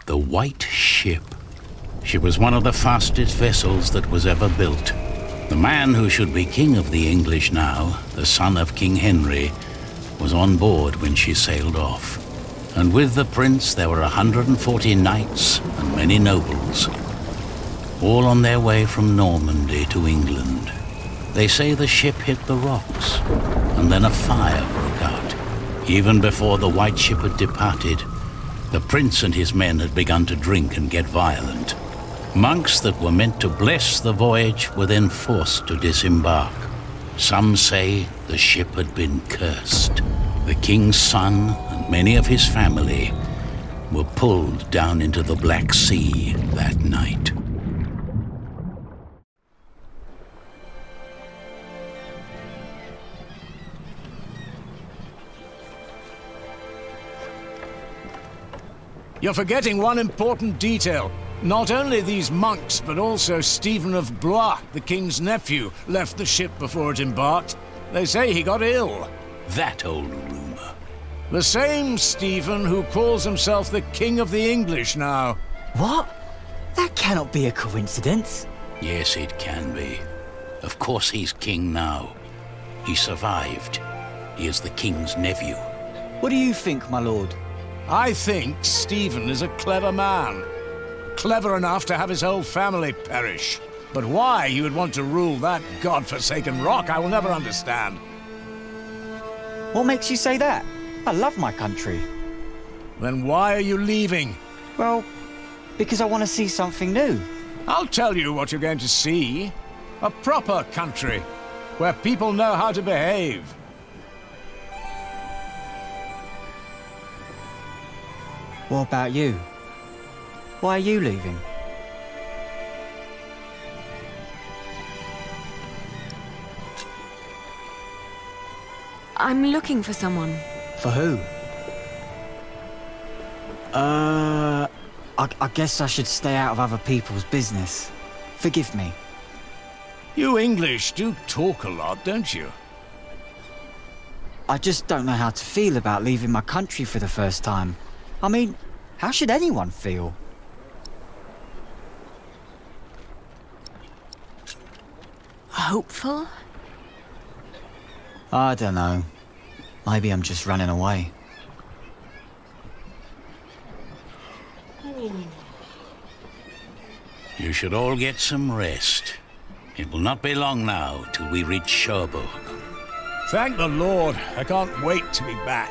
The White Ship. She was one of the fastest vessels that was ever built. The man who should be king of the English now, the son of King Henry, was on board when she sailed off. And with the prince there were 140 knights and many nobles, all on their way from Normandy to England. They say the ship hit the rocks, and then a fire broke out. Even before the White Ship had departed, the prince and his men had begun to drink and get violent. Monks that were meant to bless the voyage were then forced to disembark. Some say the ship had been cursed. The king's son and many of his family were pulled down into the Black Sea that night. You're forgetting one important detail. Not only these monks, but also Stephen of Blois, the king's nephew, left the ship before it embarked. They say he got ill. That old rumor. The same Stephen who calls himself the King of the English now. What? That cannot be a coincidence. Yes, it can be. Of course he's king now. He survived. He is the king's nephew. What do you think, my lord? I think Stephen is a clever man. Clever enough to have his whole family perish. But why he would want to rule that godforsaken rock, I will never understand. What makes you say that? I love my country. Then why are you leaving? Well, because I want to see something new. I'll tell you what you're going to see. A proper country, where people know how to behave. What about you? Why are you leaving? I'm looking for someone. For who? I guess I should stay out of other people's business. Forgive me. You English do talk a lot, don't you? I just don't know how to feel about leaving my country for the first time. I mean, how should anyone feel? Hopeful? I don't know. Maybe I'm just running away. You should all get some rest. It will not be long now till we reach Cherbourg. Thank the Lord. I can't wait to be back.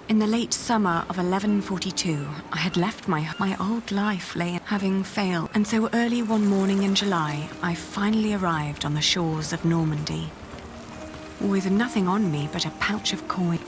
In the late summer of 1142, I had left my old life having failed, and so early one morning in July, I finally arrived on the shores of Normandy, with nothing on me but a pouch of coin.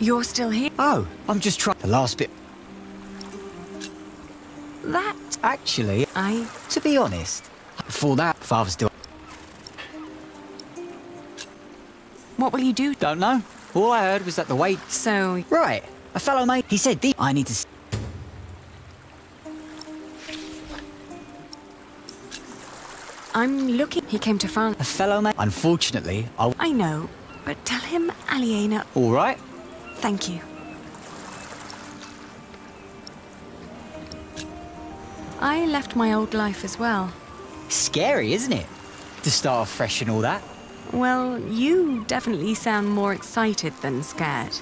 You're still here? Oh, I'm just trying... The last bit... That... Actually, to be honest, before that, Father's still... What will you do? Don't know. All I heard was that the wait... So... Right. A fellow mate, he said, I need to... I'm looking... He came to France. A fellow mate? Unfortunately, I know, but tell him Aliena... All right. Thank you. I left my old life as well. Scary, isn't it? To start off fresh and all that. Well, you definitely sound more excited than scared.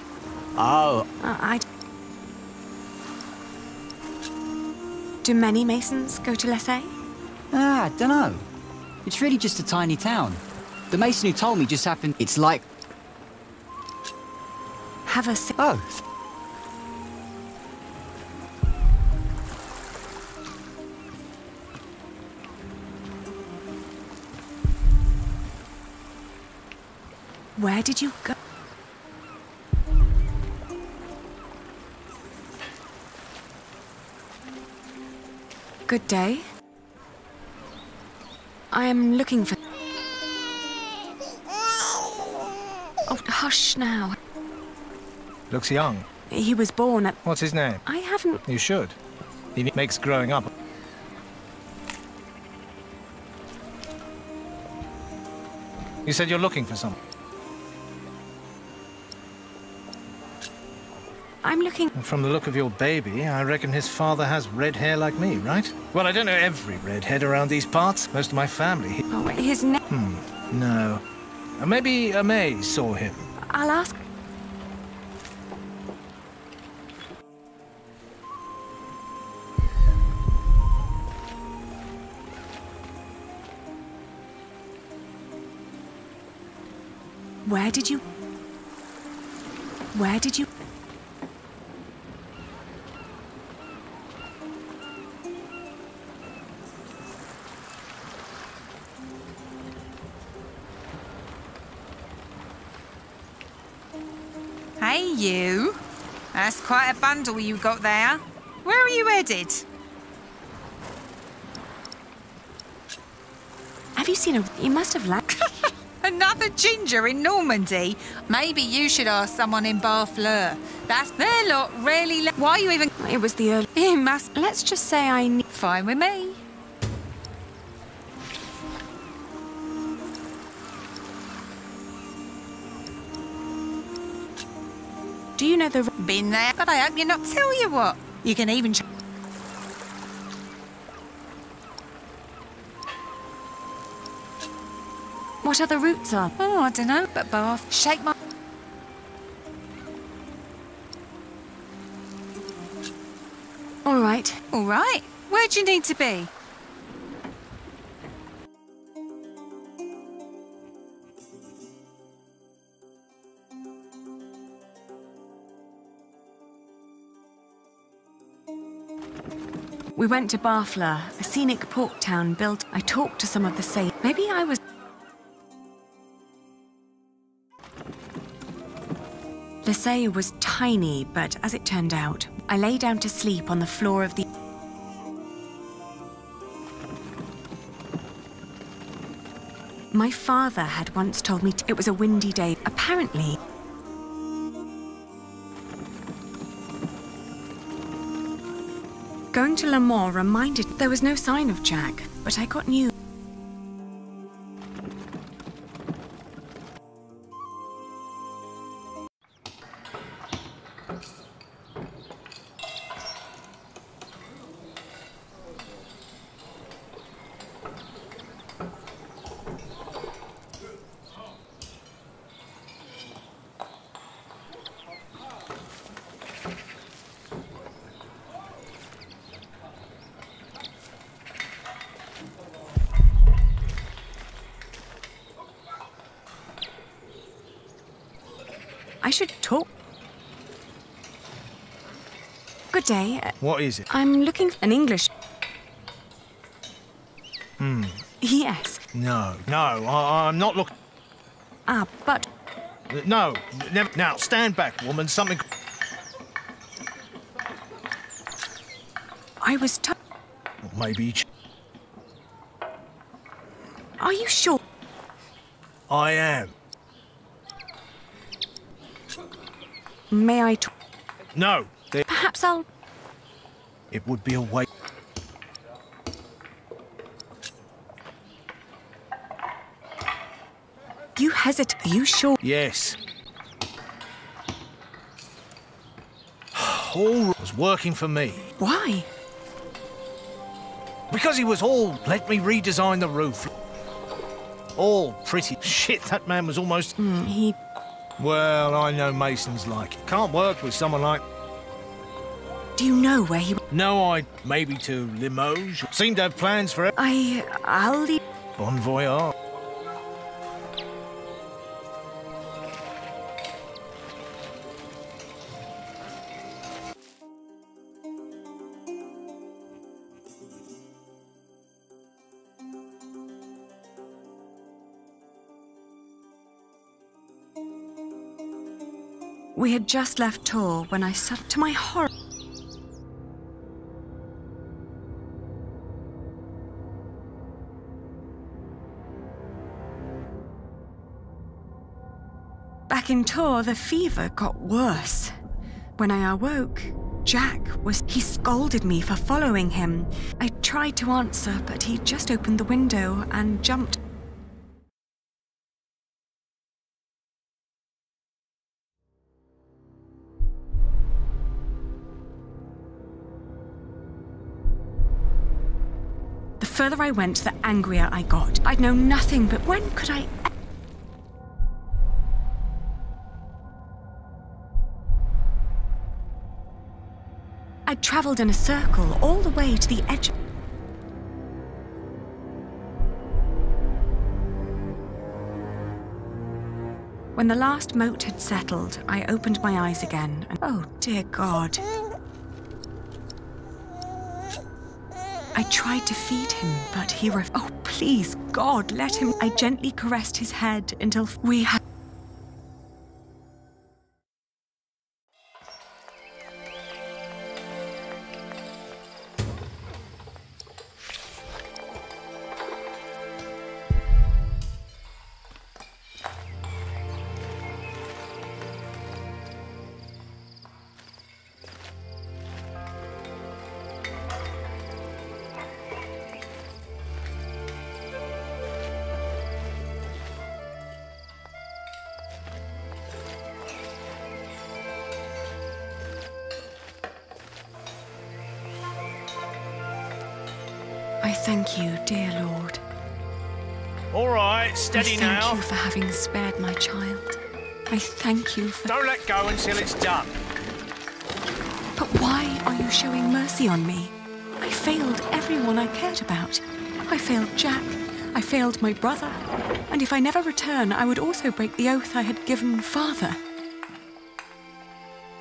Oh. Do many Masons go to Lesay? I dunno. It's really just a tiny town. The Mason who told me just happened... It's like... Have a... Oh. Where did you go? Good day. I am looking for... Oh, hush now. Looks young. He was born at... What's his name? I haven't... You should. He makes growing up. You said you're looking for someone. I'm looking... And from the look of your baby, I reckon his father has red hair like me, right? Well, I don't know every redhead around these parts. Most of my family... Oh, his name... No. Maybe May saw him. I'll ask... Where did you... Hey, you. That's quite a bundle you got there. Where are you headed? Have you seen a... You must have lacked... Another ginger in Normandy? Maybe you should ask someone in Barfleur. That's their lot really... Why are you even... It was the early... You must... Let's just say I need... Fine with me. Do you know the... Been there, but I hope you're not... Tell you what, you can even... What other routes are... Oh, I don't know, but Bath... Shake my... All right. All right. Where do you need to be? We went to Barfleur, a scenic port town built... I talked to some of the sailors. Maybe I was... Lesay was tiny, but as it turned out, I lay down to sleep on the floor of the... My father had once told me it was a windy day. Apparently... Going to Le Mans reminded... There was no sign of Jack, but I got news. I should talk. Good day. What is it? I'm looking for an English... Yes. No, I'm not looking... Ah, but... No, never. Now, stand back, woman. Something... I was Maybe... Are you sure? I am. May I No. Perhaps I'll... It would be a waste. You hesitate. Are you sure? Yes. All was working for me. Why? Because he was all, let me redesign the roof. All pretty. Shit, that man was almost... He... Well, I know masons like it. Can't work with someone like... Do you know where he... No, maybe to Limoges. Seemed to have plans for it. I'll leave... Bon voyage. We had just left Tours when I saw, to my horror... Back in Tours, the fever got worse. When I awoke, Jack was... He scolded me for following him. I tried to answer, but he just opened the window and jumped. The further I went, the angrier I got. I'd known nothing, but when could I... I'd travelled in a circle all the way to the edge. When the last moat had settled, I opened my eyes again and... Oh, dear God. I tried to feed him, but he Oh, please, God, let him... I gently caressed his head until we had... I thank you, dear Lord. All right, steady now. I thank you for having spared my child. I thank you for... Don't let go until it's done. But why are you showing mercy on me? I failed everyone I cared about. I failed Jack. I failed my brother. And if I never return, I would also break the oath I had given Father.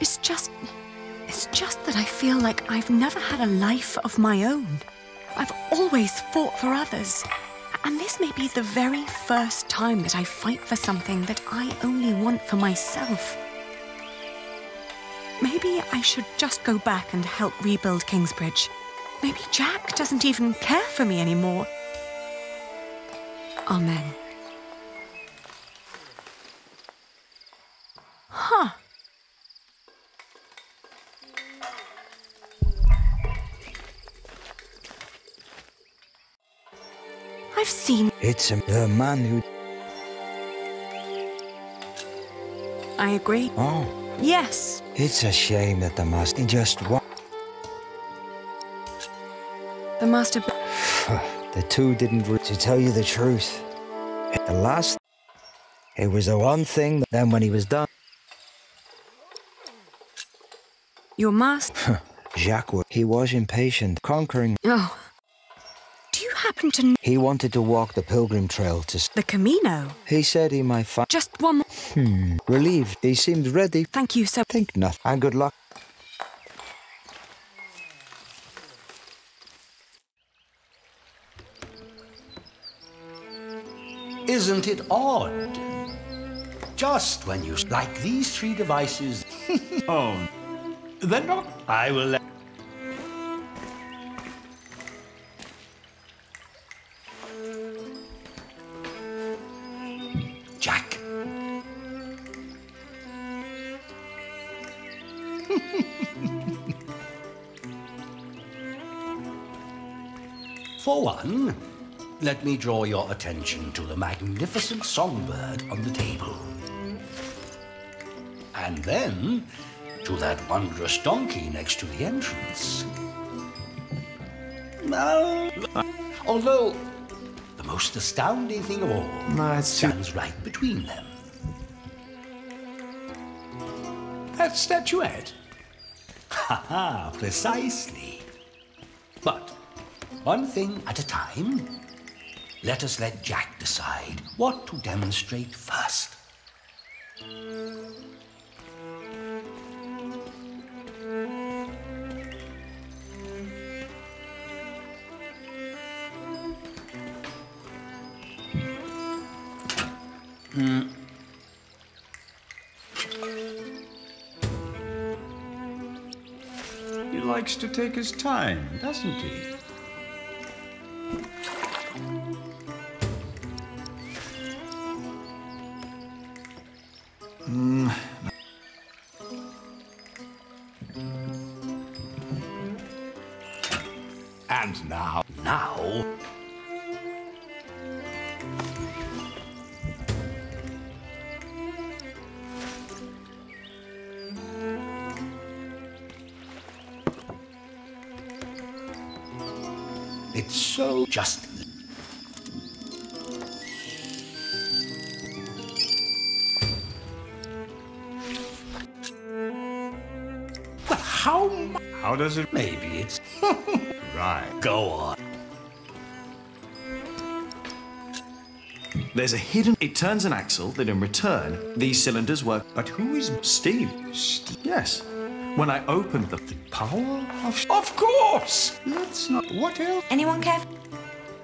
It's just that I feel like I've never had a life of my own. I've always fought for others. And this may be the very first time that I fight for something that I only want for myself. Maybe I should just go back and help rebuild Kingsbridge. Maybe Jack doesn't even care for me anymore. Amen. Huh. I've seen... It's the man who... I agree. Oh. Yes. It's a shame that the master just wa... The master... The two didn't... To tell you the truth, the last... It was the one thing that then when he was done... Your master... Jacques, he was impatient, conquering... Oh. Do you happen to... He wanted to walk the pilgrim trail to... The Camino? He said he might find... Just one more... Relieved. He seemed ready. Thank you so... Think nothing. And good luck. Isn't it odd? Just when you like these three devices. Oh, they're not. I will let. Jack. For one, let me draw your attention to the magnificent songbird on the table. And then to that wondrous donkey next to the entrance. Now, although the most astounding thing of all stands right between them. That statuette? Ha ha, precisely. But one thing at a time, let us let Jack decide what to demonstrate first. He likes to take his time, doesn't he? And now... Now... It's so just... But how does it... Maybe it's... Right. Go on. There's a hidden... It turns an axle that in return, these cylinders work. But who is... Steam. Yes. When I opened the Power of... Of course! Let's not... What else? Anyone care?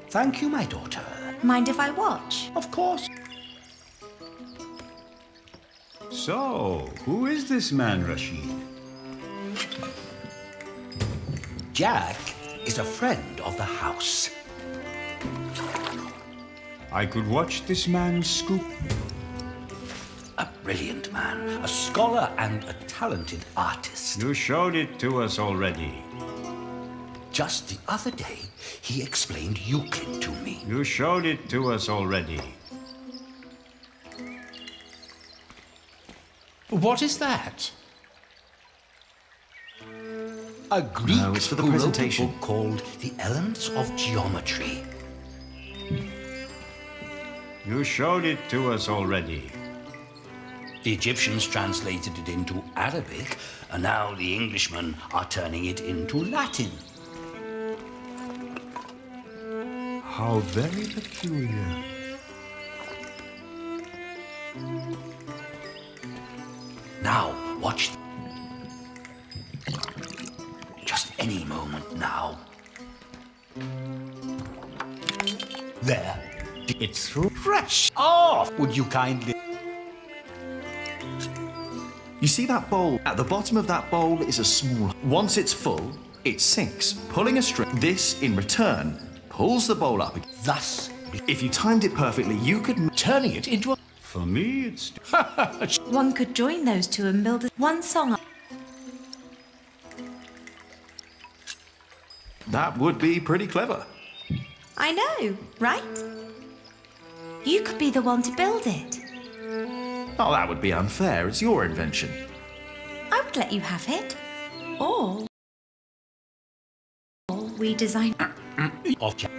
Thank you, my daughter. Mind if I watch? Of course. So, who is this man, Rashid? Jack is a friend of the house. I could watch this man scoop. A brilliant man, a scholar and a talented artist. You showed it to us already. Just the other day, he explained Euclid to me. You showed it to us already. What is that? A Greek No, it's for the who presentation. wrote a book called The Elements of Geometry. You showed it to us already. The Egyptians translated it into Arabic, and now the Englishmen are turning it into Latin. How very peculiar. Now, watch. Just any moment now. There. It's through. Fresh off! Would you kindly... You see that bowl? At the bottom of that bowl is a small... Once it's full, it sinks, pulling a string. This, in return, pulls the bowl up. Thus, If you timed it perfectly, you could... Turning it into a... For me, it's... One could join those two and build one song. That would be pretty clever. I know, right? You could be the one to build it. Oh, that would be unfair. It's your invention. I would let you have it. Or we design... Of Jack.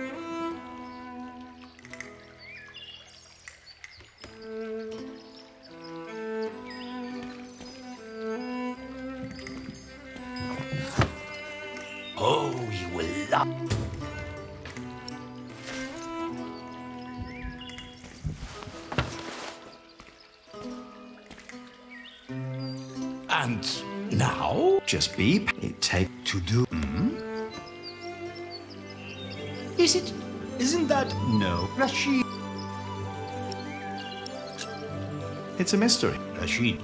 Oh, you will love... And now? Just beep. It take... To do... Is it? Isn't that... No. Rashid? It's a mystery. Rashid,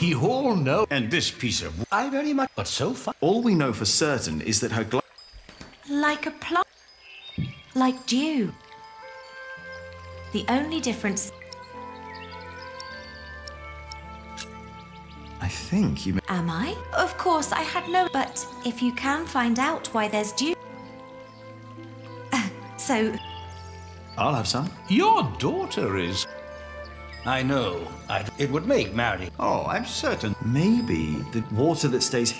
we all know, and this piece of... I very much... But so far... All we know for certain is that her Like a plot. Like dew. The only difference... I think you... Am I? Of course, I had no... But if you can find out why there's dew... So... I'll have some. Your daughter is... I know. It would make marrying... Oh, I'm certain. Maybe the water that stays...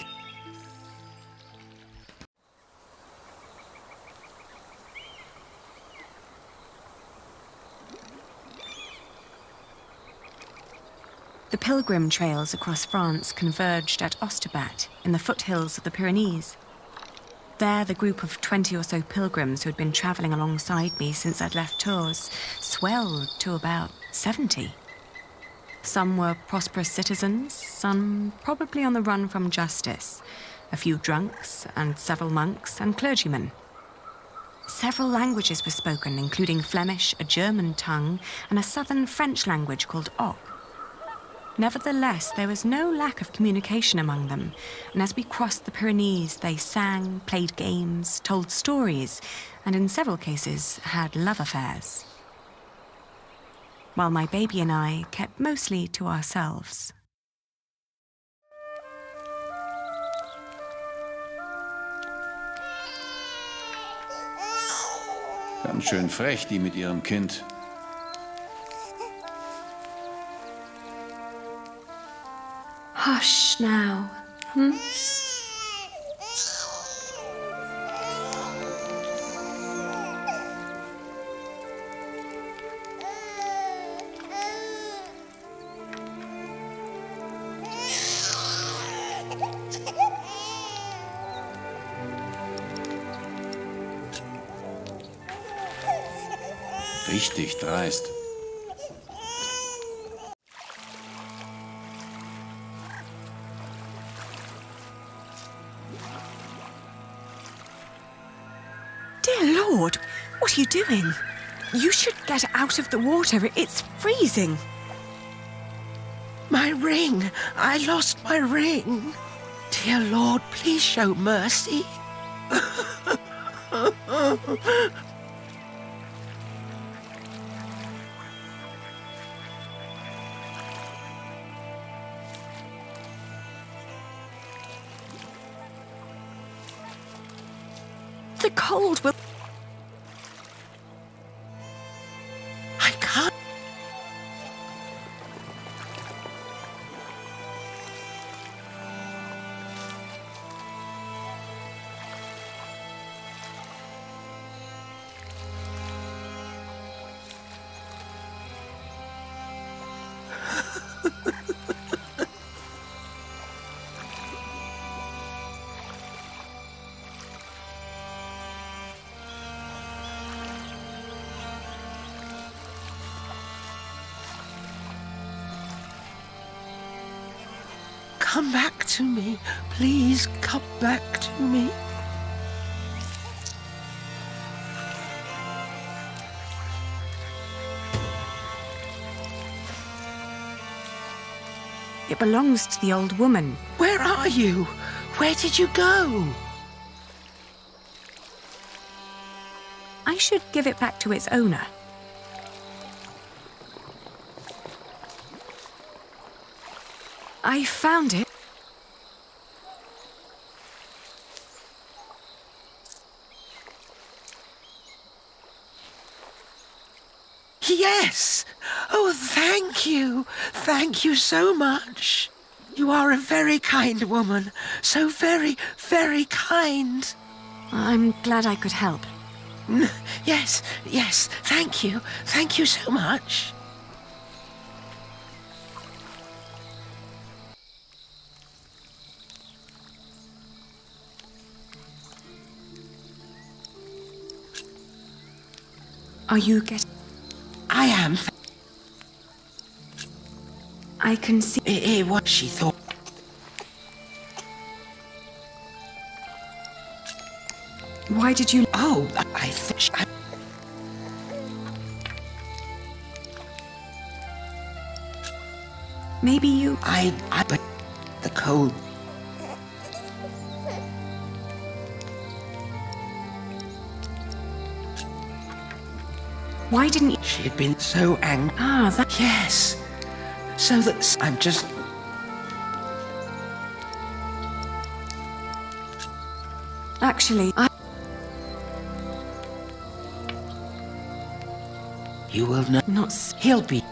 The pilgrim trails across France converged at Osterbat, in the foothills of the Pyrenees. There, the group of 20 or so pilgrims who had been travelling alongside me since I'd left Tours swelled to about 70. Some were prosperous citizens, some probably on the run from justice, a few drunks, and several monks and clergymen. Several languages were spoken, including Flemish, a German tongue, and a southern French language called Oc. Nevertheless, there was no lack of communication among them, and as we crossed the Pyrenees, they sang, played games, told stories, and in several cases had love affairs. While my baby and I kept mostly to ourselves. Ganz schön frech, die mit ihrem Kind. Hush now, hm? Richtig dreist. Dear Lord, what are you doing? You should get out of the water. It's freezing. My ring! I lost my ring! Dear Lord, please show mercy. The cold will... I can't... Come back to me. Please come back to me. It belongs to the old woman. Where are you? Where did you go? I should give it back to its owner. I found it. Yes! Oh, thank you! Thank you so much! You are a very kind woman. So very, very kind. I'm glad I could help. Yes, yes, thank you. Thank you so much. Are you getting... I am. I can see... what she thought. Why did you... Oh, I think... Maybe you... But the cold... Why didn't you... She had been so angry. Ah, that... Yes. So that I'm just... Actually, You will know. Not... He'll be...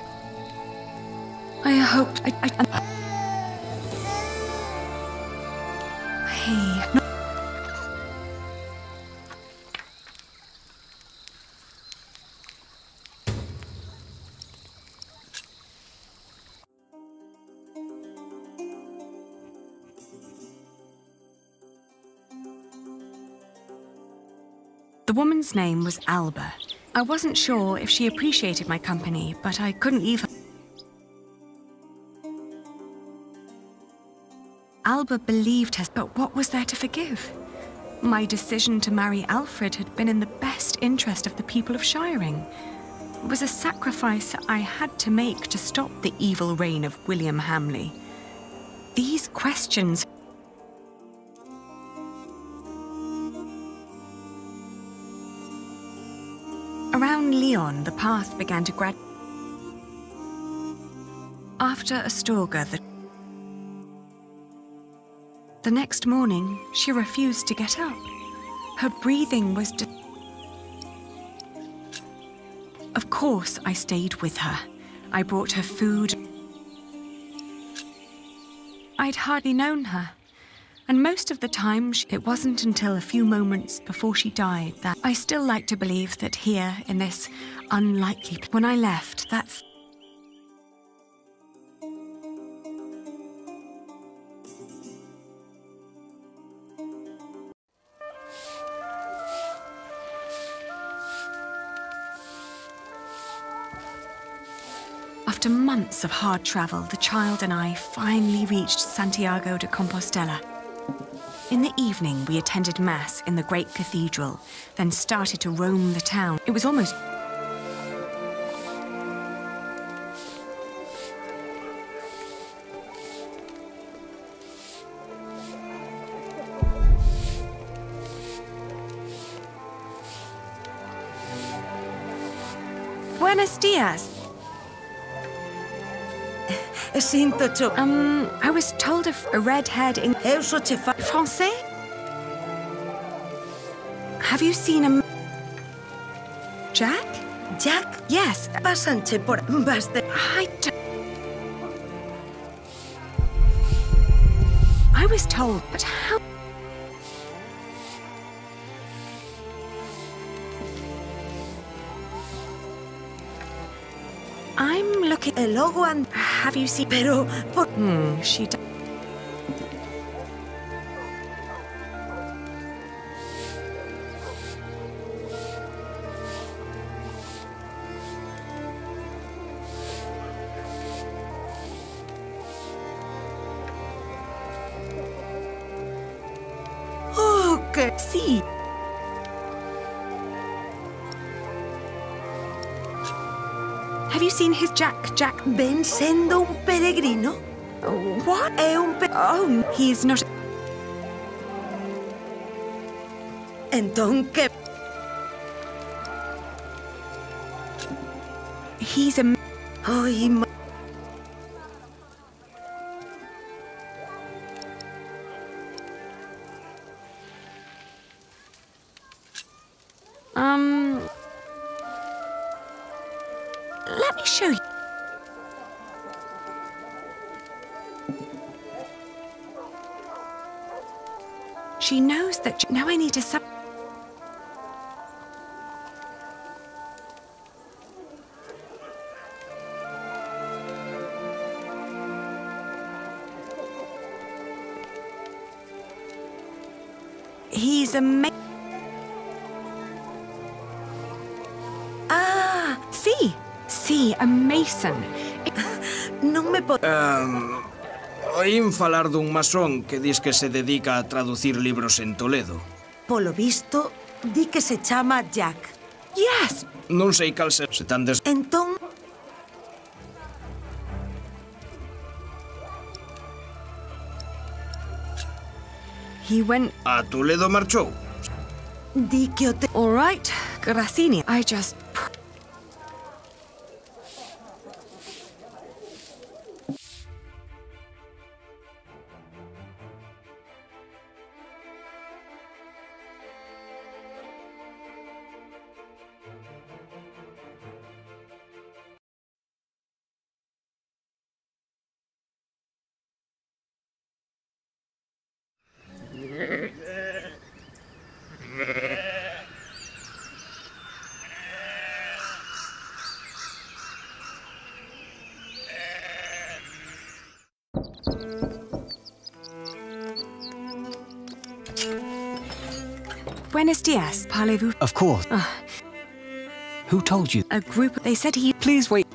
I hope... Hey... No. The woman's name was Alba. I wasn't sure if she appreciated my company, but I couldn't even... Alba believed her, but what was there to forgive? My decision to marry Alfred had been in the best interest of the people of Shiring. It was a sacrifice I had to make to stop the evil reign of William Hamley. These questions... Around Lyon, the path began to After Astorga, the next morning, she refused to get up. Her breathing was... Of course, I stayed with her. I brought her food. I'd hardly known her. And most of the time, it wasn't until a few moments before she died that I still like to believe that here, in this unlikely... When I left, that... After months of hard travel, the child and I finally reached Santiago de Compostela. In the evening, we attended Mass in the great cathedral, then started to roam the town. It was almost... Buenos dias. I was told of a red-haired Français? Have you seen him? Jack? Jack? Yes. Pásante por... I was told, but how... I'm looking... El logo and... Have you seen... Pero... Por... she... Oh, que... Sí. Have you seen his Jack? Ven siendo un peregrino? What? Oh, he's not... Entonces... He's a... Ay, Let me show you. She knows that... Now I need to sub... He's a... Ah! Sí, a mason. Non me po... Oín falar dun masón que dis que se dedica a traducir libros en Toledo. Polo visto, di que se chama Jack. Yes! Non sei cal se tan des... Entón... He went... A Toledo marchou. Di que o te... All right, Grassini. I just... Buenos dias. Parlez-vous? Of course. Who told you? A group... They said he... Please wait.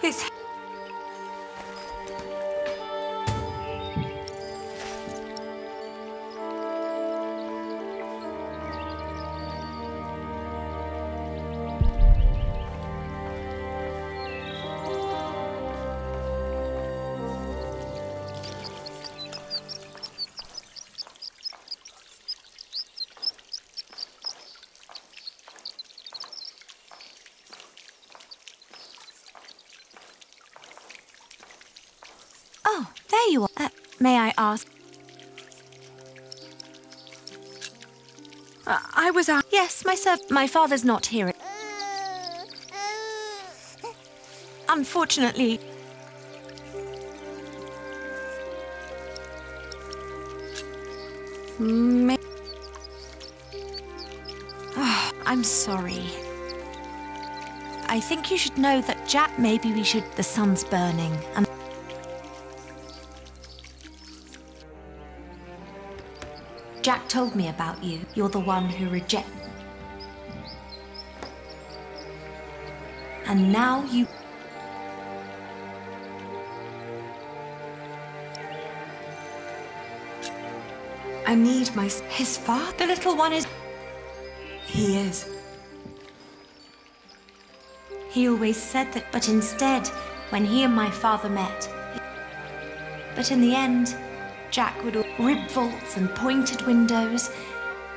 It's... Oh, there you are. May I ask? I was... Yes, my father's not here. Unfortunately... Oh, I'm sorry. I think you should know that Jack, maybe we should... The sun's burning and... Jack told me about you. You're the one who rejected. And now you... I need my... His father? The little one is... He is. He always said that, but instead, when he and my father met... But in the end... Jack would rib vaults and pointed windows.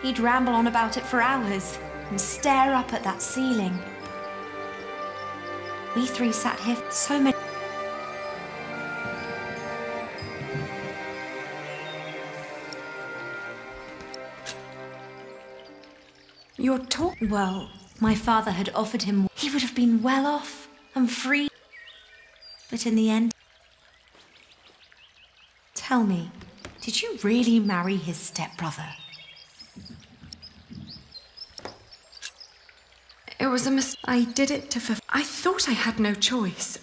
He'd ramble on about it for hours and stare up at that ceiling. We three sat here for so many... You're talking... Well, my father had offered him... He would have been well off and free. But in the end... Tell me, did you really marry his stepbrother? It was a mistake. I did it to I thought I had no choice.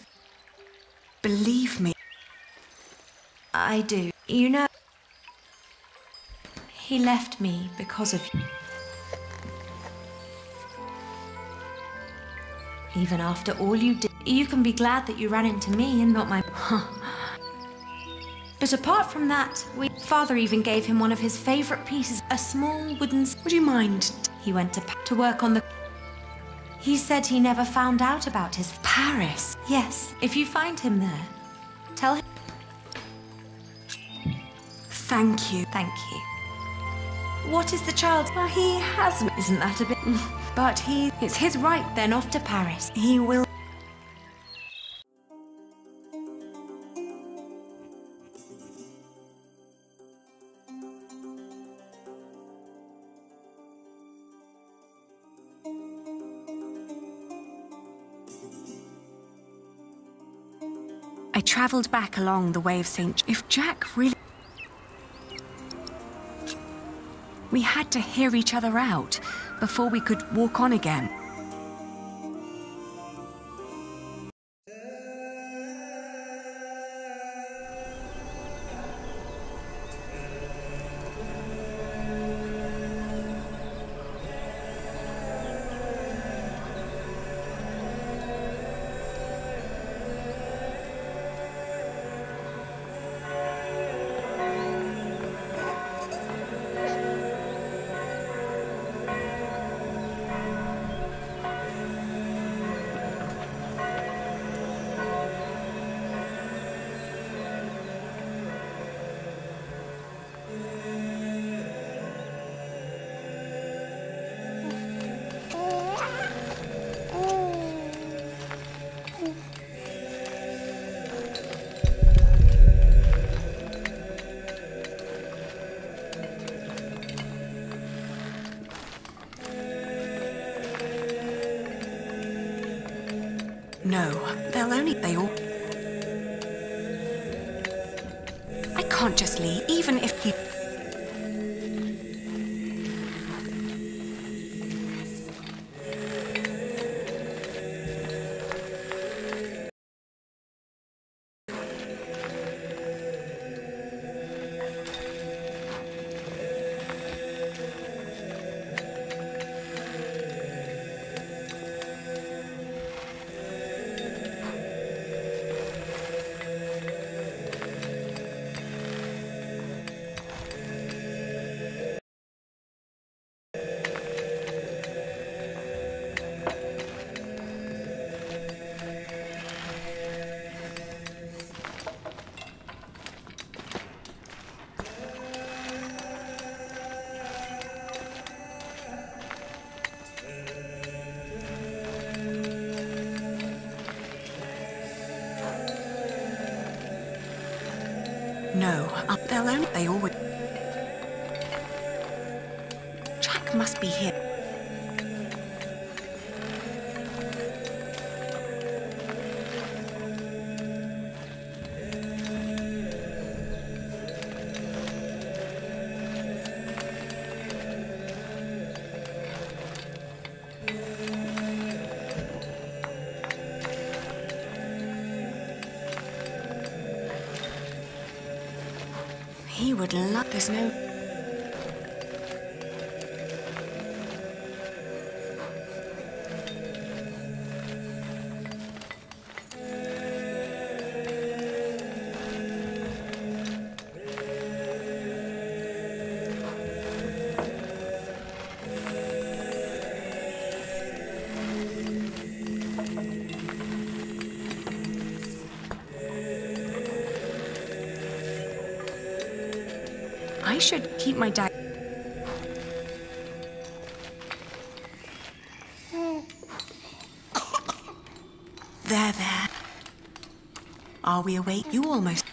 Believe me. I do. You know... He left me because of you. Even after all you did, you can be glad that you ran into me and not my... But apart from that, Father even gave him one of his favourite pieces, a small wooden... Would you mind? He went to work on the... He said he never found out about his... Paris? Yes. If you find him there, tell him... Thank you. Thank you. What is the child's... Well, he hasn't. Isn't that a bit... But it's his right. Then off to Paris. He will... I travelled back along the way of St. If Jack really... We had to hear each other out before we could walk on again. No, they all... I can't just leave, even if you... No, they all would... Jack must be here. He would love... There's no... I should keep my diary. There. Are we awake? You almost...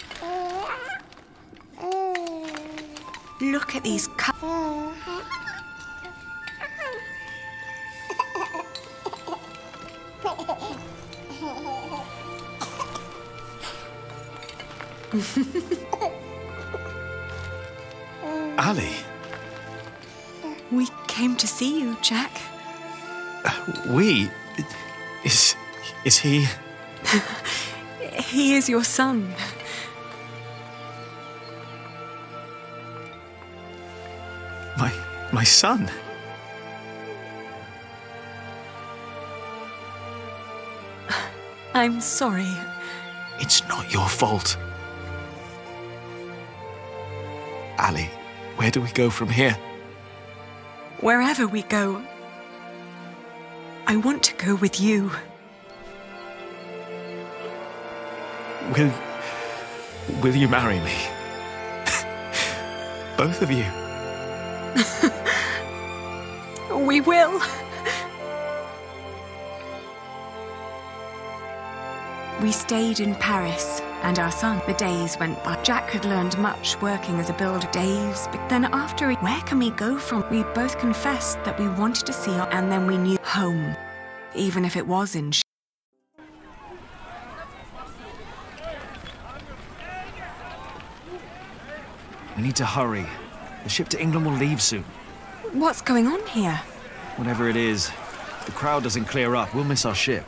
Look at these Ali. We came to see you, Jack. We? Is he? He is your son. My son? I'm sorry. It's not your fault. Ali, where do we go from here? Wherever we go, I want to go with you. Will you marry me? Both of you. We will. We stayed in Paris, and our son. The days went by. Jack had learned much working as a builder. Days, but then after where can we go from? We both confessed that we wanted to see our, and then we knew home, even if it was in We need to hurry. The ship to England will leave soon. What's going on here? Whatever it is, if the crowd doesn't clear up, we'll miss our ship.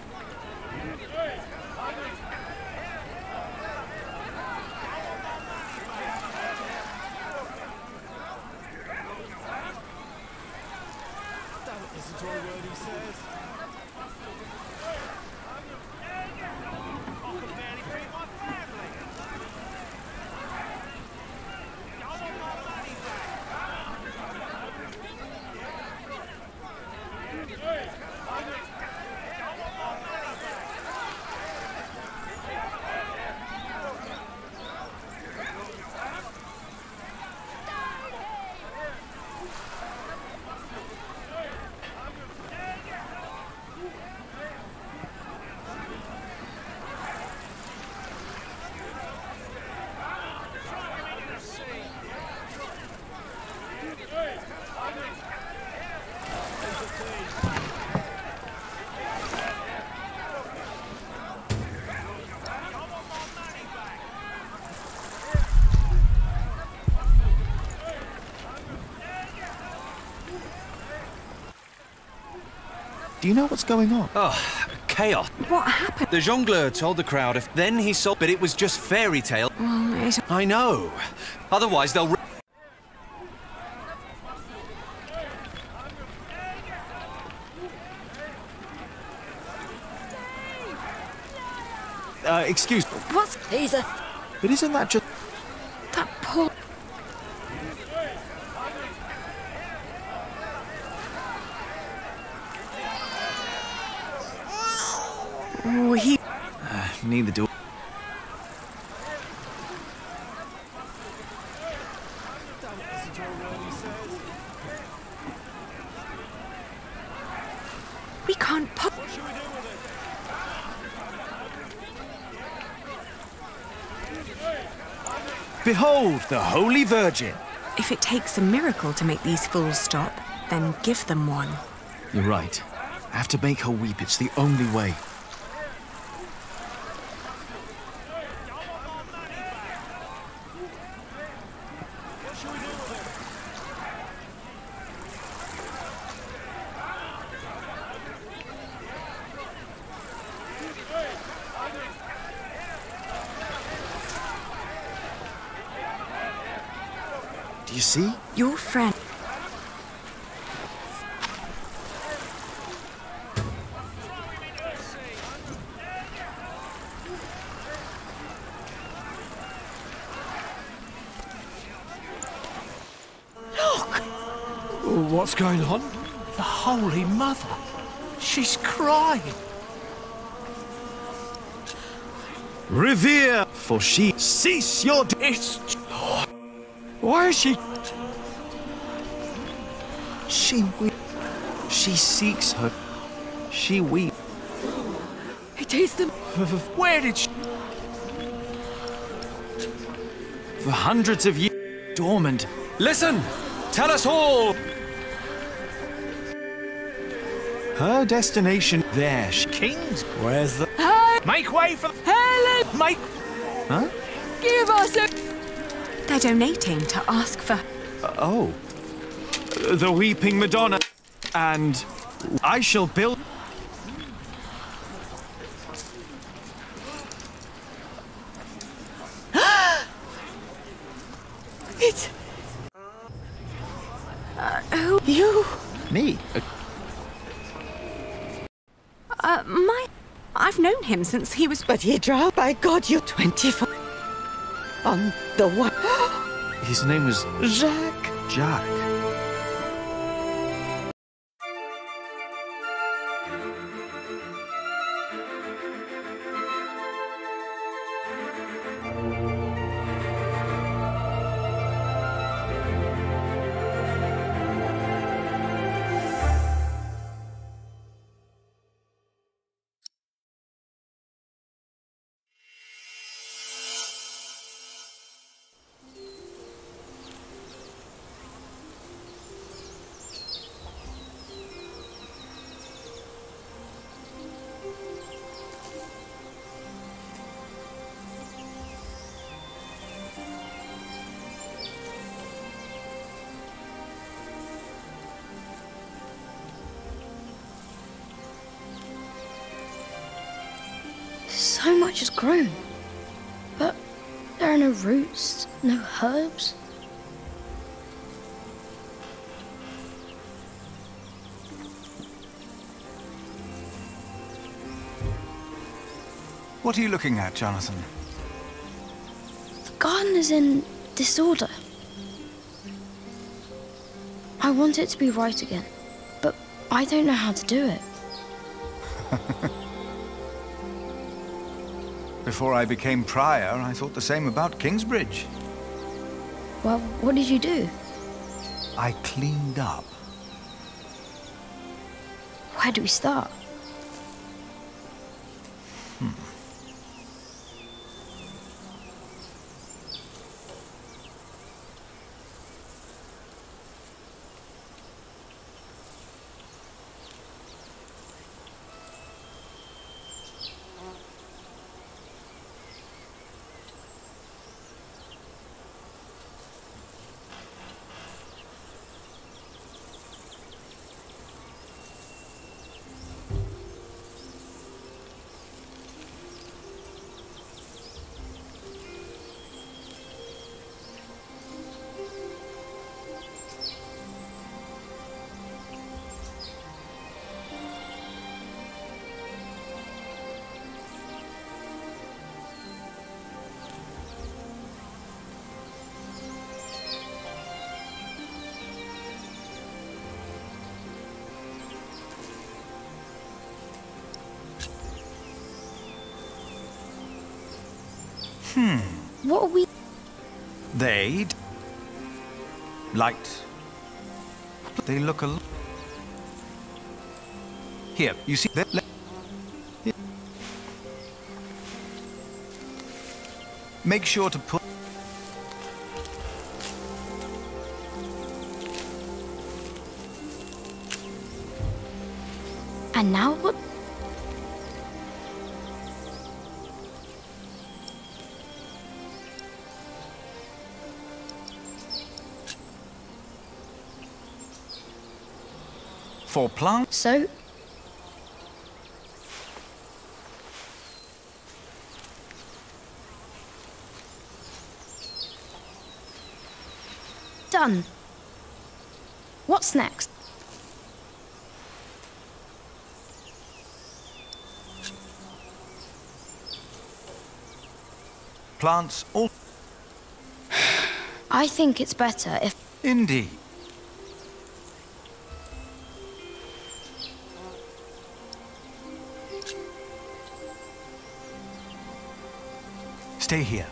Do you know what's going on? Oh, chaos. What happened? The jongleur told the crowd if then he saw, but it was just fairy tale. Well, I know. Otherwise they'll... Excuse me. What's... He's a... But isn't that just... That poor... Oh, he... Need the door. We can't pop... Behold, the Holy Virgin! If it takes a miracle to make these fools stop, then give them one. You're right. I have to make her weep. It's the only way. Do you see? Your friend... Look! What's going on? The Holy Mother. She's crying. Revere, for she cease your... It's... Why is she... She weeps. She seeks her. She weeps. It is the... Where did she... For hundreds of years, dormant. Listen! Tell us all! Her destination there. Kings? Where's the... Make way for... Helen! Make... Huh? Give us a... They're donating to ask for... Oh. The Weeping Madonna. And I shall build... It's... Who? You? Me? I've known him since he was... But he drowned. By God, you're 24. On the one. His name was... Jacques. Jack. So much has grown. But there are no roots, no herbs. What are you looking at, Jonathan? The garden is in disorder. I want it to be right again, but I don't know how to do it. Before I became prior, I thought the same about Kingsbridge. Well, what did you do? I cleaned up. Where do we start? What are we... They'd... light. They look a... Here, you see... Make sure to put... And now what? For plants? So? Done. What's next? Plants all... I think it's better if... Indeed. Stay here.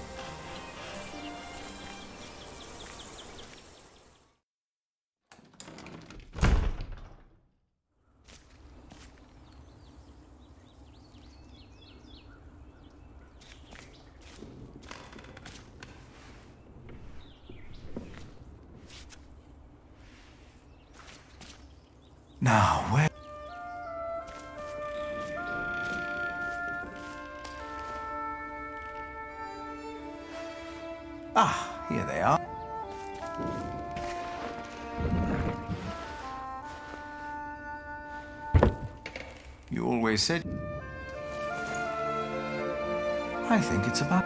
Now, where... Ah, here they are. You always said... I think it's about...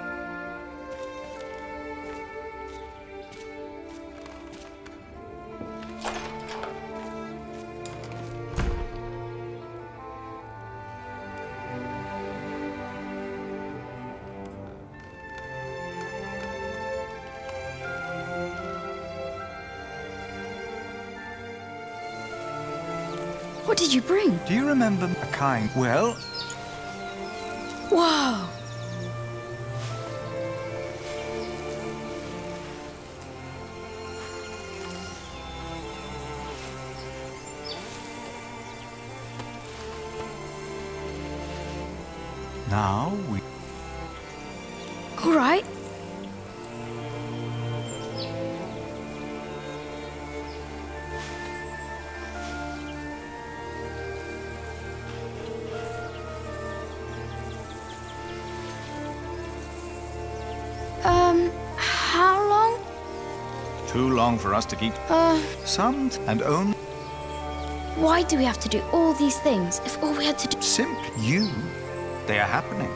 What did you bring? Do you remember a kind? Well... Whoa! Now we... All right. How long? Too long for us to keep... Some and own... Why do we have to do all these things if all we had to do... Simply you. They are happening.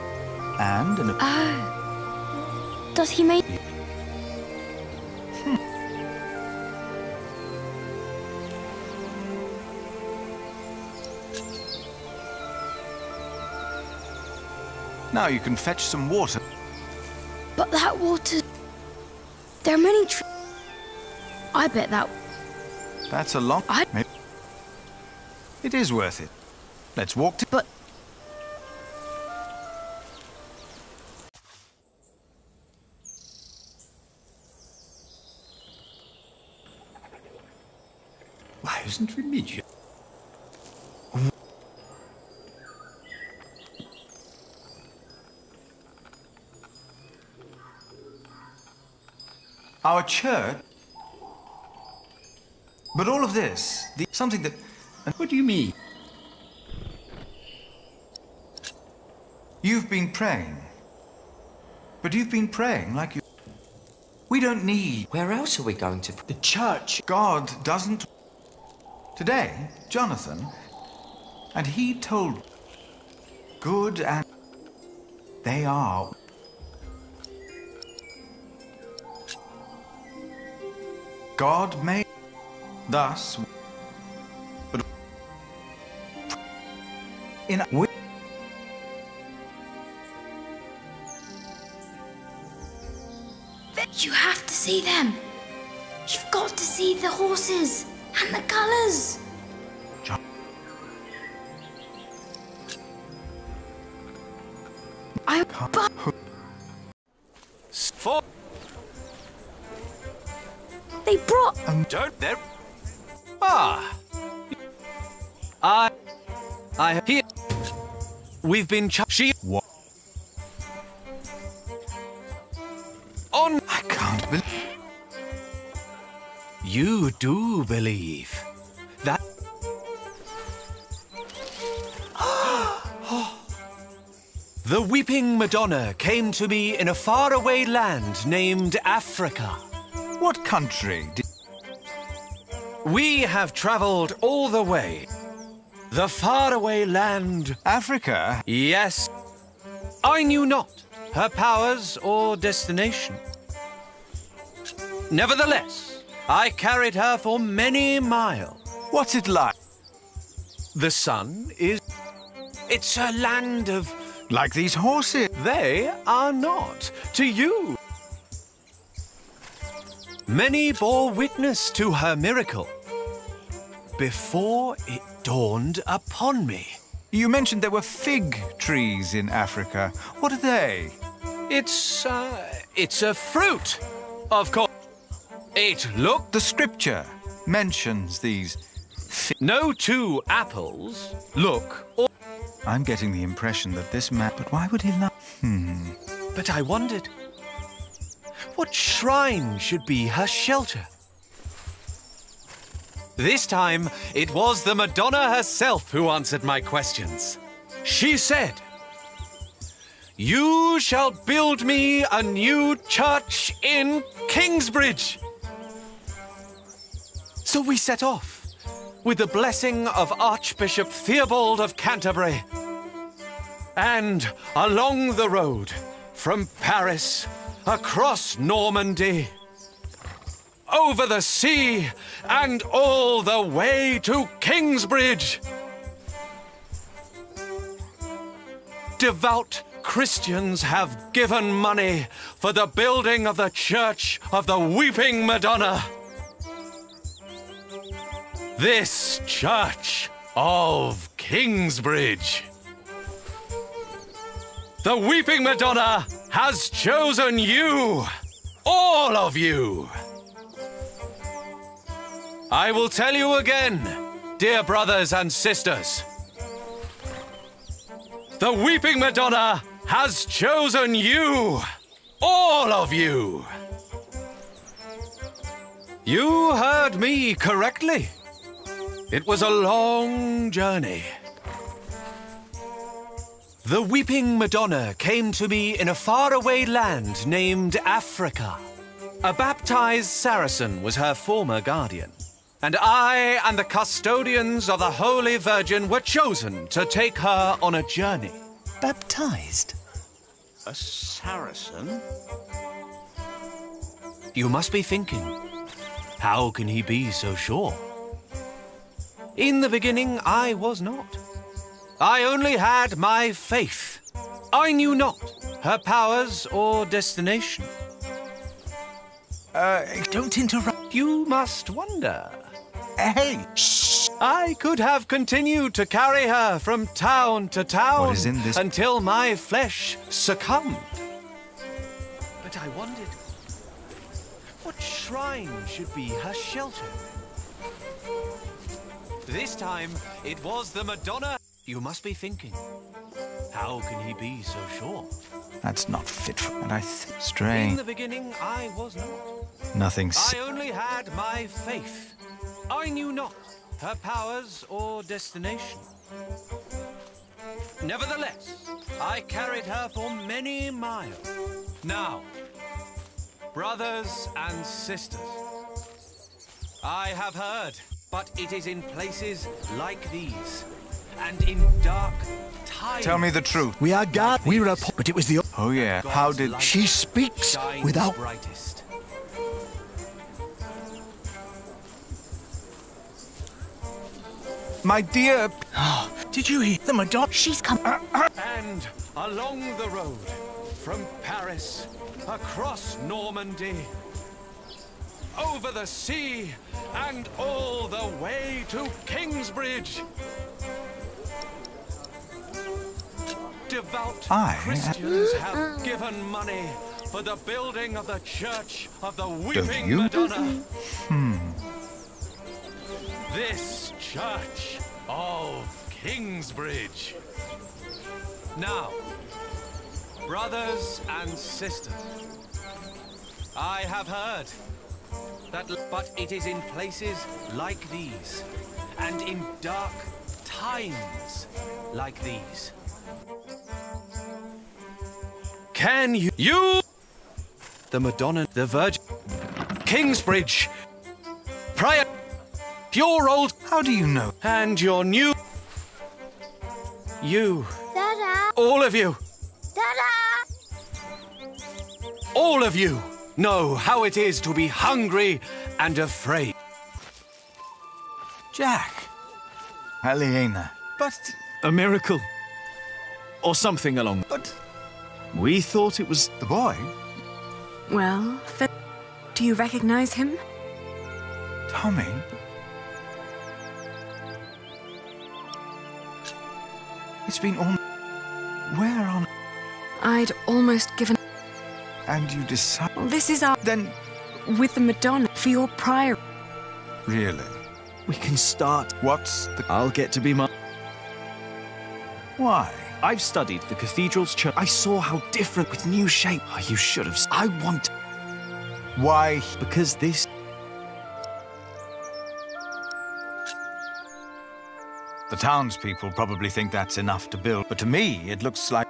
and an... Oh. Does he mean... Now you can fetch some water. But that water... There are many trees. I bet that... That's a long... Maybe. It is worth it. Let's walk to... But... Why isn't Remigio? Our church... But all of this, something that... What do you mean? You've been praying. But you've been praying like you... We don't need... Where else are we going to... The church. God doesn't... Today, Jonathan, and he told... Good and... They are... God made... Thus... But... In... You have to see them. You've got to see the horses and the colours. I... They brought... Don't there... Ah! I hear... We've been What? On... I can't believe... You do believe that... The Weeping Madonna came to me in a faraway land named Africa. What country did... We have traveled all the way. The faraway land... Africa? Yes. I knew not her powers or destination. Nevertheless, I carried her for many miles. What's it like? The sun is... It's a land of... Like these horses? They are not. To you. Many bore witness to her miracle before it dawned upon me. You mentioned there were fig trees in Africa. What are they? It's a fruit, of course. Look. The scripture mentions these... No two apples look... I'm getting the impression that this man... But why would he not... But I wondered... What shrine should be her shelter? This time, it was the Madonna herself who answered my questions. She said, "You shall build me a new church in Kingsbridge." So we set off, with the blessing of Archbishop Theobald of Canterbury. And along the road, from Paris, across Normandy, over the sea, and all the way to Kingsbridge. Devout Christians have given money for the building of the Church of the Weeping Madonna. This Church of Kingsbridge. The Weeping Madonna has chosen you, all of you. I will tell you again, dear brothers and sisters. The Weeping Madonna has chosen you, all of you. You heard me correctly. It was a long journey. The Weeping Madonna came to me in a faraway land named Africa. A baptized Saracen was her former guardian, and I and the custodians of the Holy Virgin were chosen to take her on a journey. Baptized? A Saracen? You must be thinking, how can he be so sure? In the beginning, I was not. I only had my faith. I knew not her powers or destination. Don't interrupt. You must wonder. Hey, shh! I could have continued to carry her from town to town What is in this? until my flesh succumbed. But I wondered, what shrine should be her shelter? This time, it was the Madonna. You must be thinking, how can he be so sure? That's not fit for... And I think... In Strange. the beginning, I was not. Nothing... I only had my faith. I knew not her powers or destination. Nevertheless, I carried her for many miles. Now, brothers and sisters, I have heard, but it is in places like these, and in dark times. Tell me the truth. We are God. We report, but it was the... Oh, yeah. How did... She speaks without... Brightest. My dear... Did you hear the Madonna? She's come. And along the road, from Paris, across Normandy, over the sea, and all the way to Kingsbridge. Devout Christians have given money for the building of the Church of the Weeping Madonna. This Church of Kingsbridge. Now, brothers and sisters, I have heard that, but it is in places like these, and in dark times like these. Can you, the Madonna, the Virgin, Kingsbridge, prior, your old, how do you know? And your new, you, Dada! all of you, Dada! all of you know how it is to be hungry and afraid. Jack. Helena. But... A miracle. Or something along... But... We thought it was... The boy? Well, do you recognize him? Tommy? It's been all... Where on... I'd almost given... And you decide... Well, this is our... Then... With the Madonna, for your prior... Really? We can start. What's the... I'll get to be my... Why? I've studied the cathedral's church. I saw how different with new shape. Oh, you should have... I want... Why? Because this... The townspeople probably think that's enough to build, but to me, it looks like...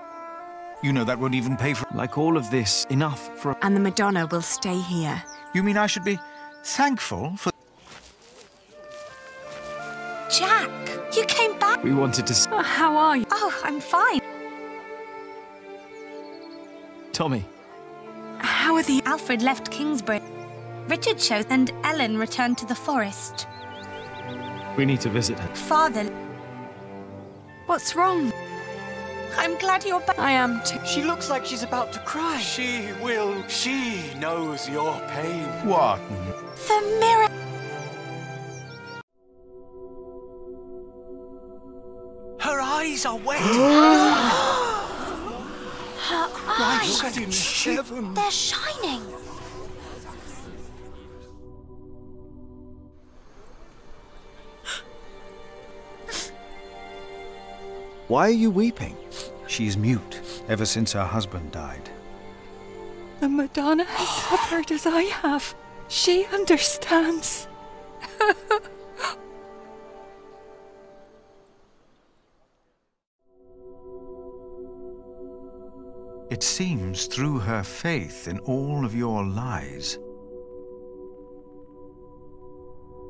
You know, that won't even pay for... Like all of this, enough for... And the Madonna will stay here. You mean I should be thankful for... Jack, you came back. We wanted to... Oh, how are you? Oh, I'm fine. Tommy. How are the... Alfred left Kingsbridge. Richard chose and Ellen returned to the forest. We need to visit her. Father... What's wrong? I'm glad you're back. I am too. She looks like she's about to cry. She knows your pain. What? The mirror. Her eyes are wet. Her eyes. Look in heaven. They're shining. Why are you weeping? She's mute ever since her husband died. The Madonna has suffered as I have. She understands. It seems through her faith in all of your lies,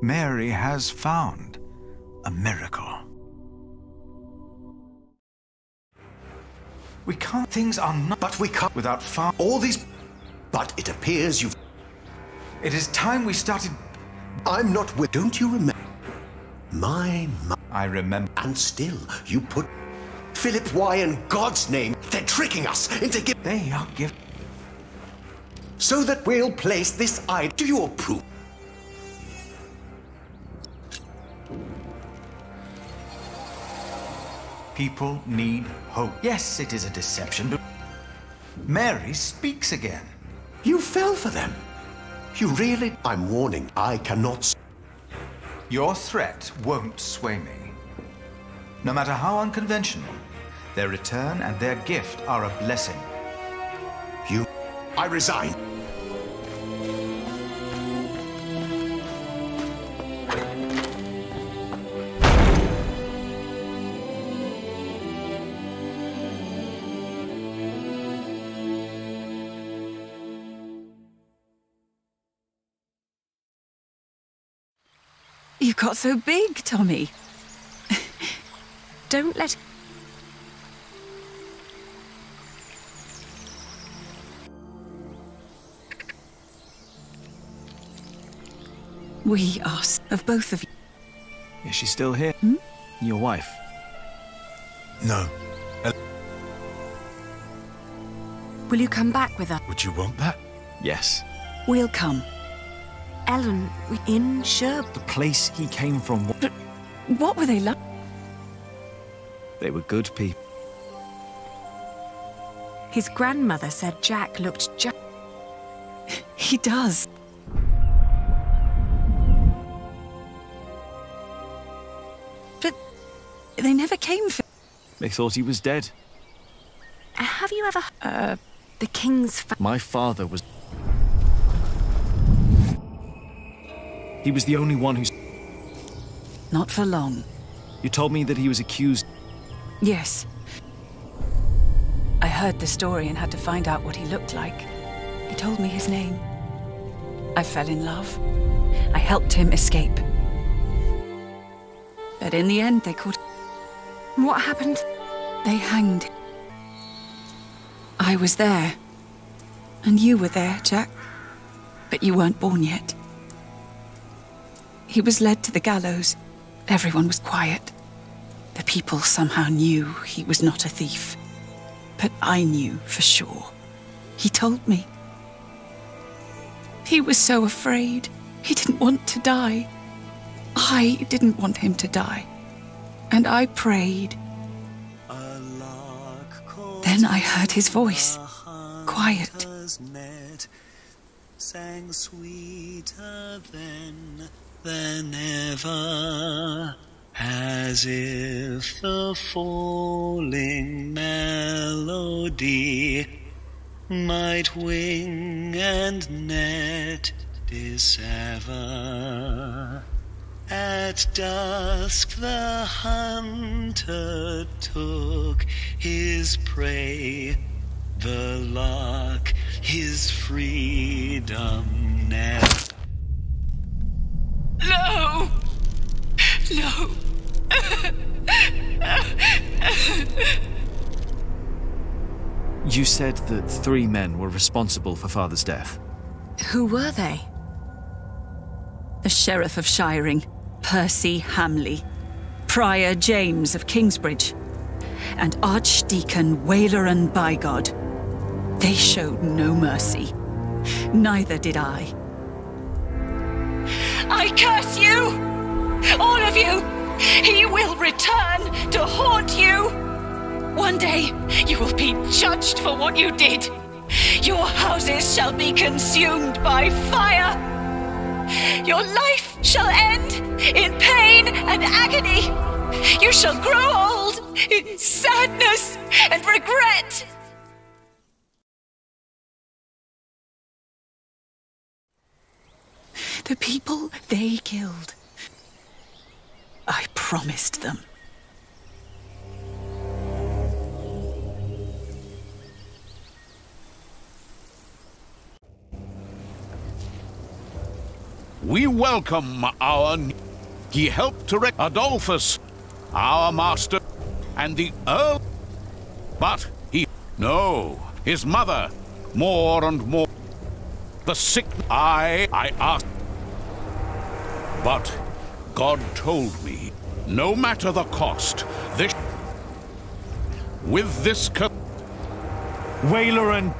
Mary has found a miracle. We can't. Things are not. But we can't. Without far. All these. But it appears you've. It is time we started. I'm not with. Don't you remember? I remember. And still, you put. Philip, why in God's name? They're tricking us into giving. They are giving. So that we'll place this idol. Do you approve? People need hope. Yes, it is a deception, but Mary speaks again. You fell for them. You really... I'm warning, I cannot... Your threat won't sway me. No matter how unconventional, their return and their gift are a blessing. I resign. You got so big, Tommy. Don't let... We asked of both of you. Is she still here? Hmm? Your wife? No. Will you come back with us? Would you want that? Yes. We'll come. Ellen, we in Sherb. The place he came from. But what were they like? They were good people. His grandmother said Jack looked He does. But they never came for... They thought he was dead. Have you ever... the king's... My father was... He was the only one who's... Not for long. You told me that he was accused... Yes. I heard the story and had to find out what he looked like. He told me his name. I fell in love. I helped him escape. But in the end, they caught... What happened? They hanged him. I was there. And you were there, Jack. But you weren't born yet. He was led to the gallows. Everyone was quiet. The people somehow knew he was not a thief. But I knew for sure. He told me. He was so afraid. He didn't want to die. I didn't want him to die. And I prayed. Then I heard his voice. Quiet. Sang sweeter than ever, as if the falling melody might wing and net dissever. At dusk the hunter took his prey, the lark his freedom net. No! No! You said that 3 men were responsible for Father's death. Who were they? The Sheriff of Shiring, Percy Hamley, Prior James of Kingsbridge, and Archdeacon Waleran Bygod. They showed no mercy. Neither did I. I curse you! All of you! He will return to haunt you! One day, you will be judged for what you did. Your houses shall be consumed by fire. Your life shall end in pain and agony. You shall grow old in sadness and regret. The people they killed, I promised them. We welcome our... He helped to wreck Adolphus, our master, and the Earl... But he... No, his mother. More and more. The sick I asked. But God told me, no matter the cost, with this Whaler and...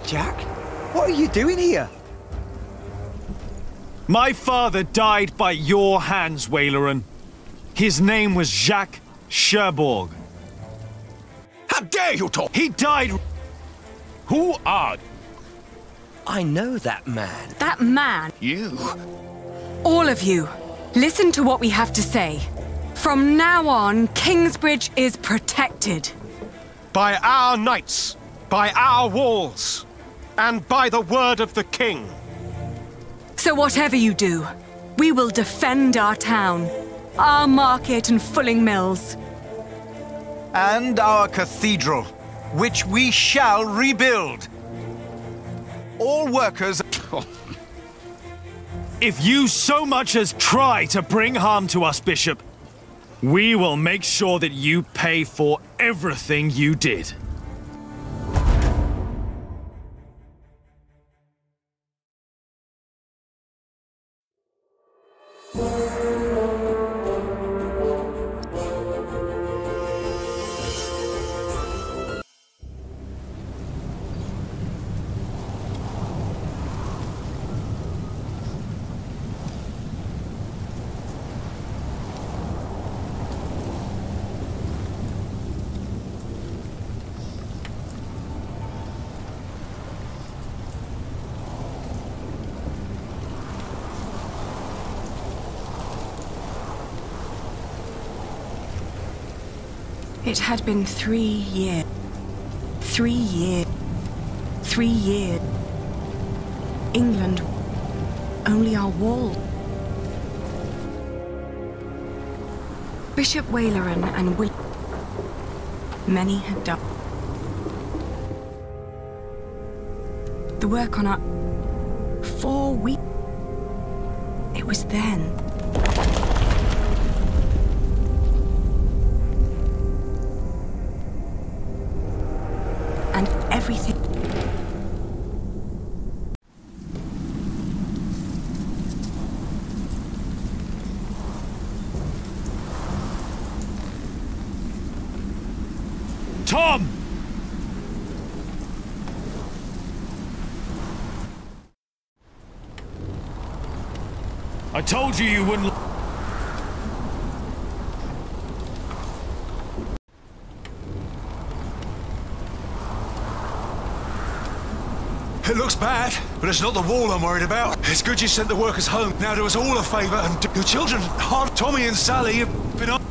Jack? What are you doing here? My father died by your hands, Waleran. His name was Jacques Cherbourg. How dare you talk? He died... Who are... I know that man. That man? You? All of you, listen to what we have to say. From now on, Kingsbridge is protected. By our knights, by our walls, and by the word of the king. So whatever you do, we will defend our town, our market and fulling mills. And our cathedral, which we shall rebuild. All workers... If you so much as try to bring harm to us, Bishop, we will make sure that you pay for everything you did. It had been 3 years. 3 years. 3 years. England. Only our wall. Bishop Waleran and Will. Many had died. The work on our... 4 weeks. It was then. And everything. Tom! I told you you wouldn't... It looks bad, but it's not the wall I'm worried about. It's good you sent the workers home. Now do us all a favour and your children, Tommy and Sally, have been on...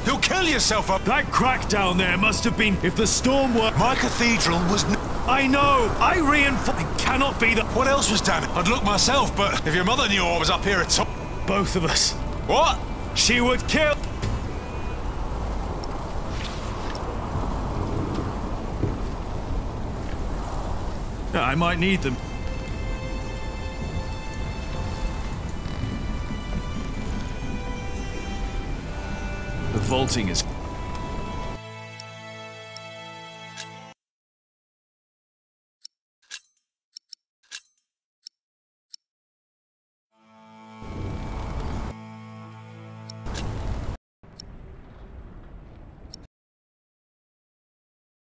You'll kill yourself up. That crack down there must have been if the storm were... My cathedral was... I know! I reinforce... It cannot be that... What else was damaged? I'd look myself, but if your mother knew I was up here at top... Both of us. What? She would kill... I might need them. The vaulting is...